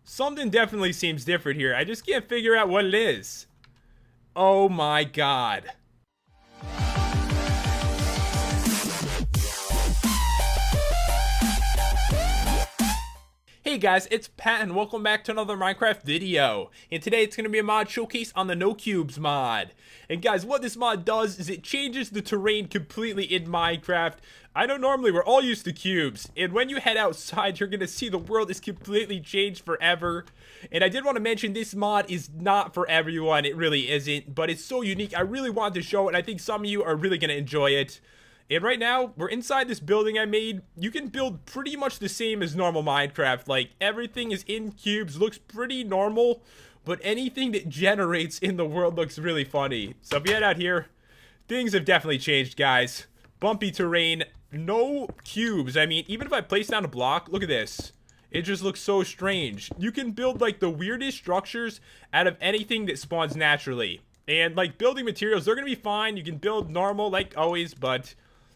Something definitely seems different here. I just can't figure out what it is. Oh my god. Hey guys, it's Pat and welcome back to another Minecraft video. And today it's going to be a mod showcase on the No Cubes mod. And guys, what this mod does is it changes the terrain completely in Minecraft. I know normally we're all used to cubes, and when you head outside, you're going to see the world is completely changed forever. And I did want to mention this mod is not for everyone, it really isn't, but it's so unique. I really wanted to show it, and I think some of you are really going to enjoy it. And right now, we're inside this building I made. You can build pretty much the same as normal Minecraft. Like, everything is in cubes, looks pretty normal, but anything that generates in the world looks really funny. So if you head out here, things have definitely changed, guys. Bumpy terrain, no cubes. I mean, even if I place down a block, look at this. It just looks so strange. You can build, like, the weirdest structures out of anything that spawns naturally. And, like, building materials, they're gonna be fine. You can build normal, like always, but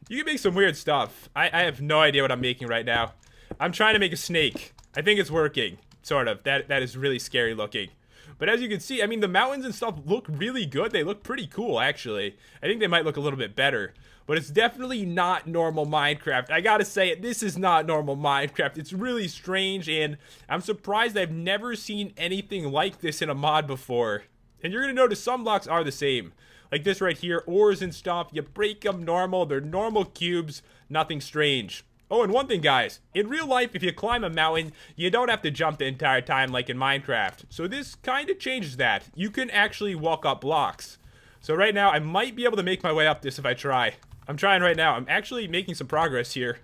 you can make some weird stuff. I have no idea what I'm making right now. I'm trying to make a snake. I think it's working, sort of. That is really scary looking. But as you can see, I mean, the mountains and stuff look really good. They look pretty cool, actually. I think they might look a little bit better. But it's definitely not normal Minecraft. I gotta say it, this is not normal Minecraft. It's really strange, and I'm surprised I've never seen anything like this in a mod before. And you're gonna notice some blocks are the same. Like this right here, ores and stuff, you break them normal, they're normal cubes, nothing strange. Oh, and one thing guys, in real life, if you climb a mountain, you don't have to jump the entire time like in Minecraft. So this kind of changes that. You can actually walk up blocks. So right now, I might be able to make my way up this if I try. I'm trying right now, I'm actually making some progress here.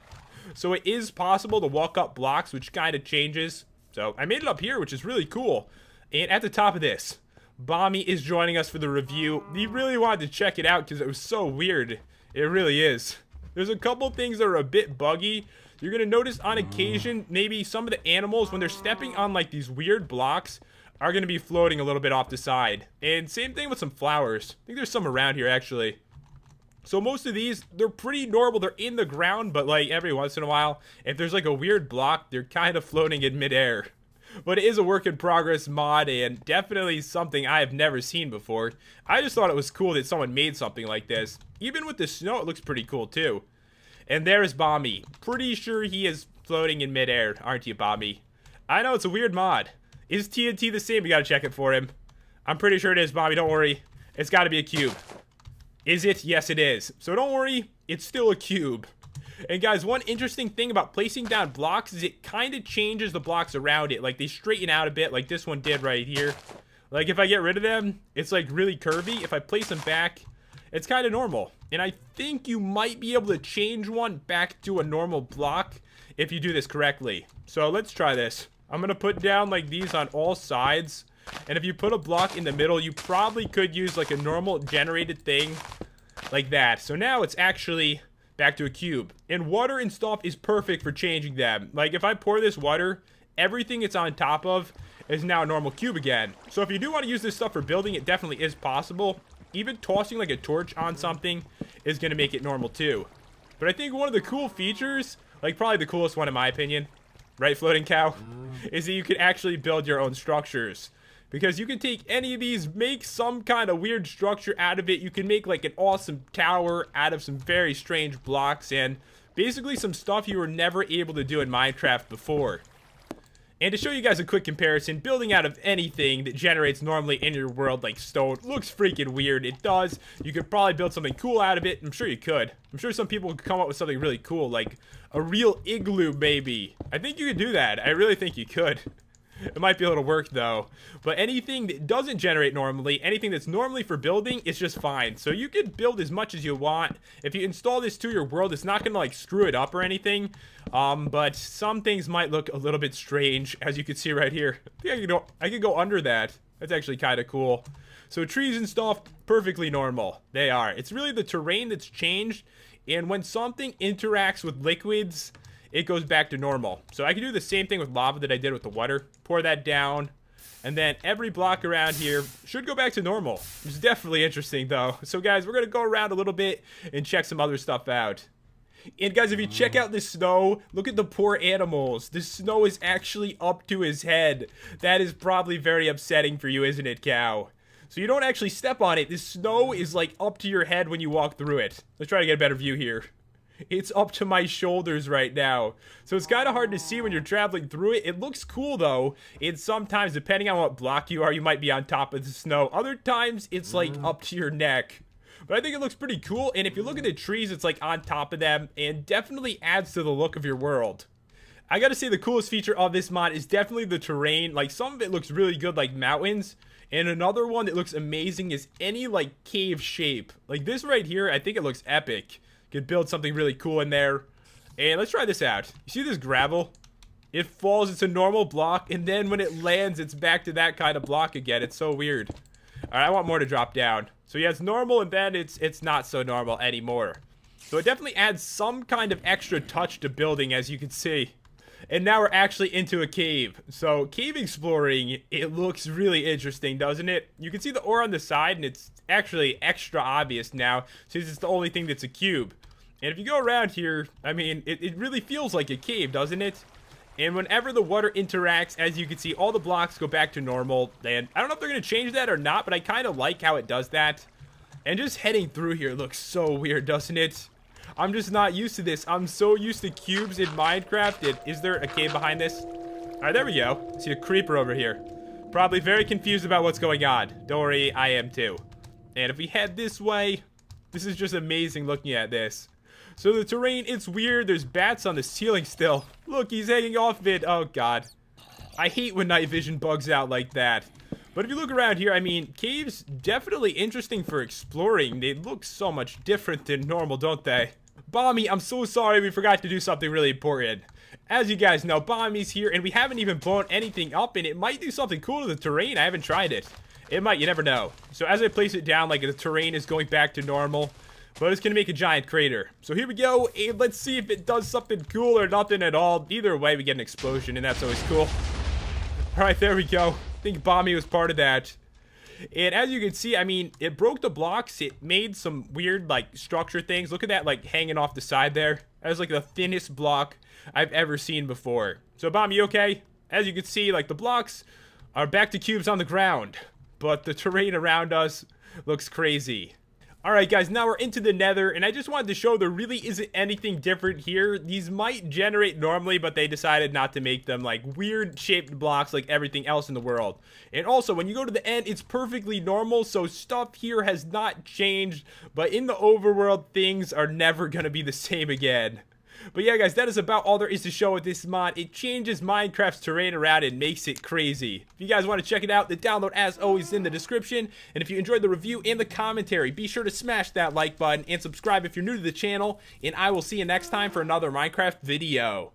So it is possible to walk up blocks, which kind of changes. So I made it up here, which is really cool. And at the top of this, Bommy is joining us for the review. He really wanted to check it out because it was so weird. It really is. There's a couple things that are a bit buggy. You're going to notice on occasion, maybe some of the animals, when they're stepping on like these weird blocks, are going to be floating a little bit off the side. And same thing with some flowers. I think there's some around here actually. So most of these, they're pretty normal. They're in the ground, but like every once in a while, if there's like a weird block, they're kind of floating in midair. But it is a work in progress mod and definitely something I have never seen before. I just thought it was cool that someone made something like this. Even with the snow, it looks pretty cool too. And there's Bommy. Pretty sure he is floating in midair, aren't you, Bommy? I know, it's a weird mod. Is TNT the same? We gotta check it for him. I'm pretty sure it is, Bommy, don't worry. It's gotta be a cube. Is it? Yes, it is. So don't worry, it's still a cube. And guys, one interesting thing about placing down blocks is it kind of changes the blocks around it. Like, they straighten out a bit, like this one did right here. Like, if I get rid of them, it's, like, really curvy. If I place them back, it's kind of normal. And I think you might be able to change one back to a normal block if you do this correctly. So, let's try this. I'm going to put down, like, these on all sides. And if you put a block in the middle, you probably could use, like, a normal generated thing like that. So now it's actually back to a cube. And water and stuff is perfect for changing them. Like, if I pour this water, everything it's on top of is now a normal cube again. So if you do want to use this stuff for building, it definitely is possible. Even tossing like a torch on something is going to make it normal too. But I think one of the cool features, like probably the coolest one in my opinion, right, Floating Cow, is that you can actually build your own structures. Because you can take any of these, make some kind of weird structure out of it. You can make like an awesome tower out of some very strange blocks and basically some stuff you were never able to do in Minecraft before. And to show you guys a quick comparison, building out of anything that generates normally in your world like stone looks freaking weird. It does. You could probably build something cool out of it. I'm sure you could. I'm sure some people could come up with something really cool, like a real igloo maybe. I think you could do that. I really think you could. It might be a little work though, but anything that doesn't generate normally, anything that's normally for building, is just fine. So you can build as much as you want. If you install this to your world, it's not gonna like screw it up or anything. But some things might look a little bit strange, as you can see right here. I think I can go under that. That's actually kind of cool. So trees and stuff, perfectly normal. They are. It's really the terrain that's changed, and when something interacts with liquids, it goes back to normal. So I can do the same thing with lava that I did with the water. Pour that down. And then every block around here should go back to normal. It's definitely interesting though. So guys, we're going to go around a little bit and check some other stuff out. And guys, if you check out the snow, look at the poor animals. The snow is actually up to his head. That is probably very upsetting for you, isn't it, cow? So you don't actually step on it. The snow is like up to your head when you walk through it. Let's try to get a better view here. It's up to my shoulders right now. So it's kind of hard to see when you're traveling through it. It looks cool though. And sometimes, depending on what block you are, you might be on top of the snow. Other times, it's like up to your neck. But I think it looks pretty cool. And if you look at the trees, it's like on top of them. And definitely adds to the look of your world. I gotta say the coolest feature of this mod is definitely the terrain. Like some of it looks really good, like mountains. And another one that looks amazing is any like cave shape. Like this right here, I think it looks epic. Could build something really cool in there. And let's try this out. You see this gravel? It falls, it's a normal block, and then when it lands, it's back to that kind of block again. It's so weird. Alright, I want more to drop down. So yeah, it's normal, and then it's not so normal anymore. So it definitely adds some kind of extra touch to building, as you can see. And now we're actually into a cave. So cave exploring, it looks really interesting, doesn't it? You can see the ore on the side, and it's actually extra obvious now, since it's the only thing that's a cube. And if you go around here, I mean, it really feels like a cave, doesn't it? And whenever the water interacts, as you can see, all the blocks go back to normal. And I don't know if they're going to change that or not, but I kind of like how it does that. And just heading through here looks so weird, doesn't it? I'm just not used to this. I'm so used to cubes in Minecraft. Is there a cave behind this? Alright, there we go. I see a creeper over here. Probably very confused about what's going on. Don't worry, I am too. And if we head this way, this is just amazing looking at this. So the terrain, it's weird. There's bats on the ceiling still. Look, he's hanging off of it. Oh, God. I hate when night vision bugs out like that. But if you look around here, I mean, caves definitely interesting for exploring. They look so much different than normal, don't they? Bommy, I'm so sorry we forgot to do something really important. As you guys know, Bommy's here, and we haven't even blown anything up, and it might do something cool to the terrain. I haven't tried it. It might, you never know. So as I place it down, like the terrain is going back to normal. But it's going to make a giant crater. So here we go, and let's see if it does something cool or nothing at all. Either way, we get an explosion, and that's always cool. Alright, there we go. I think Bommy was part of that. And as you can see, I mean, it broke the blocks. It made some weird, like, structure things. Look at that, like, hanging off the side there. That was, like, the thinnest block I've ever seen before. So, Bommy, you okay? As you can see, like, the blocks are back to cubes on the ground. But the terrain around us looks crazy. Alright guys, now we're into the nether, and I just wanted to show there really isn't anything different here. These might generate normally, but they decided not to make them like weird shaped blocks like everything else in the world. And also, when you go to the end, it's perfectly normal, so stuff here has not changed, but in the overworld, things are never gonna be the same again. But yeah guys, that is about all there is to show with this mod. It changes Minecraft's terrain around and makes it crazy. If you guys want to check it out, the download as always is in the description. And if you enjoyed the review and the commentary, be sure to smash that like button and subscribe if you're new to the channel. And I will see you next time for another Minecraft video.